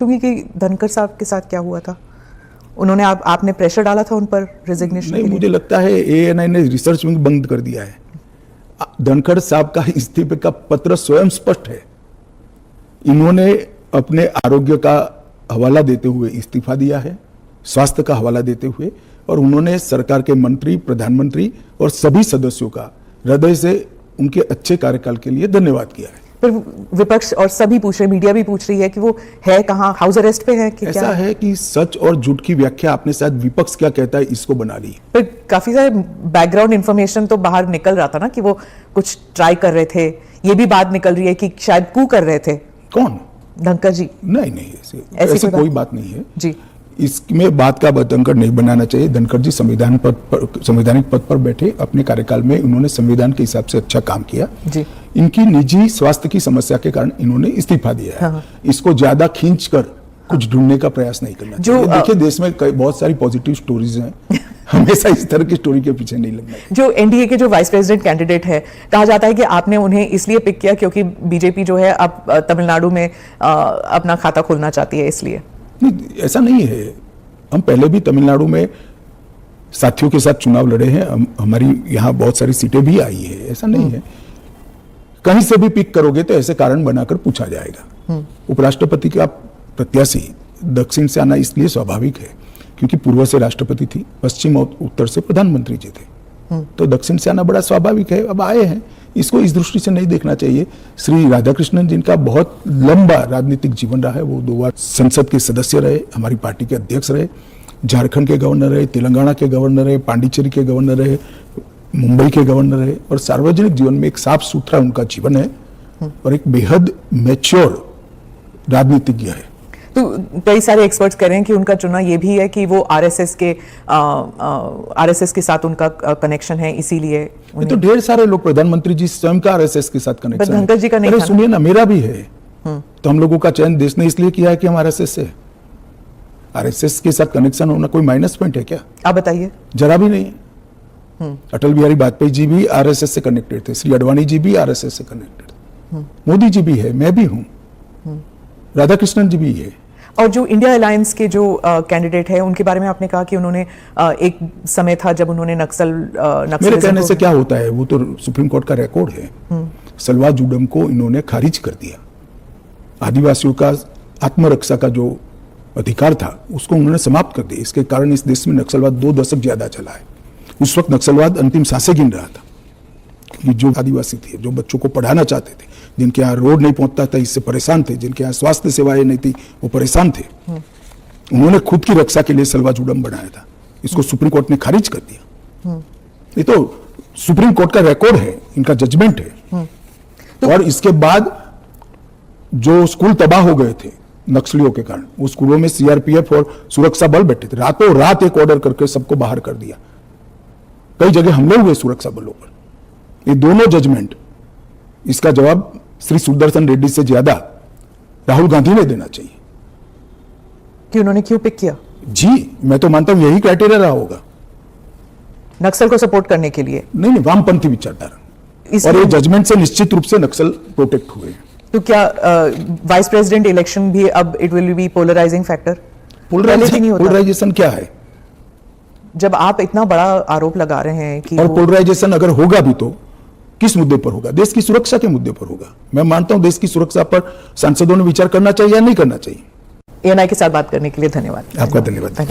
क्योंकि कि धनखड़ साहब के साथ क्या हुआ था, उन्होंने आपने प्रेशर डाला था उन पर रेजिग्नेशन नहीं, मुझे लगता है एएनआई ने रिसर्च विंग बंद कर दिया है। धनखड़ साहब का इस्तीफे का पत्र स्वयं स्पष्ट है। इन्होंने अपने आरोग्य का हवाला देते हुए इस्तीफा दिया है, स्वास्थ्य का हवाला देते हुए, और उन्होंने सरकार के मंत्री, प्रधानमंत्री और सभी सदस्यों का हृदय से उनके अच्छे कार्यकाल के लिए धन्यवाद किया है। पर विपक्ष और सभी पूछ रहे, मीडिया भी पूछ रही है कि वो है कहाँ, हाउस अरेस्ट पे है कि ऐसा क्या? है कि सच और झूठ की व्याख्या आपने शायद विपक्ष क्या कहता है इसको बना ली। पर काफी सारे बैकग्राउंड इंफॉर्मेशन तो बाहर निकल रहा था ना कि वो कुछ ट्राई कर रहे थे, ये भी बात निकल रही है कि शायद कू कर रहे थे। कौन? धनखड़ जी। नहीं, ऐसी कोई बात नहीं है जी। इसमें बात का बतंकर नहीं बनाना चाहिए। धनखड़ जी संवैधानिक पद पर बैठे, अपने कार्यकाल में उन्होंने संविधान के हिसाब से अच्छा काम किया जी। इनकी निजी स्वास्थ्य की समस्या के कारण इन्होंने इस्तीफा दिया है। हाँ। इसको ज्यादा खींचकर कुछ ढूंढने का प्रयास नहीं करना चाहिए। देखिए, देश में बहुत सारी पॉजिटिव स्टोरीज हैं, हमेशा इस तरह की स्टोरी के पीछे नहीं लगना चाहिए। जो एनडीए के जो वाइस प्रेसिडेंट कैंडिडेट है, कहा जाता है कि आपने उन्हें इसलिए पिक किया क्योंकि बीजेपी जो है अब तमिलनाडु में अपना खाता खोलना चाहती है, इसलिए? नहीं, ऐसा नहीं है। हम पहले भी तमिलनाडु में साथियों के साथ चुनाव लड़े हैं, हमारी यहाँ बहुत सारी सीटें भी आई है, ऐसा नहीं है। कहीं से भी पिक करोगे तो ऐसे कारण बनाकर पूछा जाएगा। उपराष्ट्रपति का प्रत्याशी दक्षिण से आना इसलिए स्वाभाविक है क्योंकि पूर्व से राष्ट्रपति थी, पश्चिम और उत्तर से प्रधानमंत्री जी थे, तो दक्षिण से आना बड़ा स्वाभाविक है। अब आए हैं, इसको इस दृष्टि से नहीं देखना चाहिए। श्री राधाकृष्णन जिनका बहुत लंबा राजनीतिक जीवन रहा है, वो 2 बार संसद के सदस्य रहे, हमारी पार्टी के अध्यक्ष रहे, झारखंड के गवर्नर रहे, तेलंगाना के गवर्नर रहे, पांडिचेरी के गवर्नर रहे, मुंबई के गवर्नर रहे, और सार्वजनिक जीवन में एक साफ सुथरा उनका जीवन है और एक बेहद मैच्योर राजनीतिज्ञ है। तो कई सारे एक्सपर्ट्स कह रहे हैं कि उनका चुनाव ये भी है कि वो आरएसएस के साथ उनका कनेक्शन है, इसीलिए तो ढेर सारे लोग, प्रधानमंत्री जी स्वयं का आरएसएस के साथ कनेक्शन है। धनखड़ जी का नहीं। अरे सुनिए ना, मेरा भी है। तो हम लोगों का चयन देश ने इसलिए किया है कि हम आरएसएस से, आरएसएस के साथ कनेक्शन होना कोई माइनस पॉइंट है क्या? आप बताइए। जरा भी नहीं। अटल बिहारी वाजपेयी जी भी आरएसएस से कनेक्टेड थे, श्री अडवाणी जी भी आरएसएस से कनेक्टेड थे, मोदी जी भी है, मैं भी हूं, राधाकृष्णन जी भी है। और जो इंडिया अलायंस के जो कैंडिडेट है, उनके बारे में आपने कहा कि उन्होंने एक समय था जब उन्होंने मेरे कहने से क्या होता है, वो तो सुप्रीम कोर्ट का रिकॉर्ड है। सलवा जुडम को इन्होंने खारिज कर दिया। आदिवासियों का आत्मरक्षा का जो अधिकार था उसको उन्होंने समाप्त कर दिया। इसके कारण इस देश में नक्सलवाद 2 दशक ज्यादा चला है। उस वक्त नक्सलवाद अंतिम सांसें गिन रहा था कि जो आदिवासी थे, जो बच्चों को पढ़ाना चाहते थे, जिनके यहाँ रोड नहीं पहुंचता था, इससे परेशान थे, जिनके यहाँ स्वास्थ्य सेवाएं नहीं थी, वो परेशान थे, उन्होंने खुद की रक्षा के लिए सलवा जुडम बनाया था। इसको सुप्रीम कोर्ट ने खारिज कर दिया। ये तो सुप्रीम कोर्ट का रिकॉर्ड है, इनका जजमेंट है। और इसके बाद जो स्कूल तबाह हो गए थे नक्सलियों के कारण, वो स्कूलों में सीआरपीएफ और सुरक्षा बल बैठे थे, रातों रात एक ऑर्डर करके सबको बाहर कर दिया। कई जगह हमले हुए सुरक्षा बलों पर। ये दोनों जजमेंट, इसका जवाब श्री सुदर्शन रेड्डी से ज्यादा राहुल गांधी ने देना चाहिए कि उन्होंने क्यों पिक किया। जी, मैं तो मानता हूं यही क्राइटेरिया रहा होगा नक्सल को सपोर्ट करने के लिए। नहीं, वामपंथी विचारधारा, और ये जजमेंट से निश्चित रूप से नक्सल प्रोटेक्ट हुए। तो क्या वाइस प्रेसिडेंट इलेक्शन भी अब it will be polarising factor? Polarisation क्या है जब आप इतना बड़ा आरोप लगा रहे हैं कि, और पोलराइजेशन अगर होगा भी तो किस मुद्दे पर होगा? देश की सुरक्षा के मुद्दे पर होगा। मैं मानता हूं देश की सुरक्षा पर सांसदों ने विचार करना चाहिए या नहीं करना चाहिए। एएनआई के साथ बात करने के लिए धन्यवाद। आपका धन्यवाद।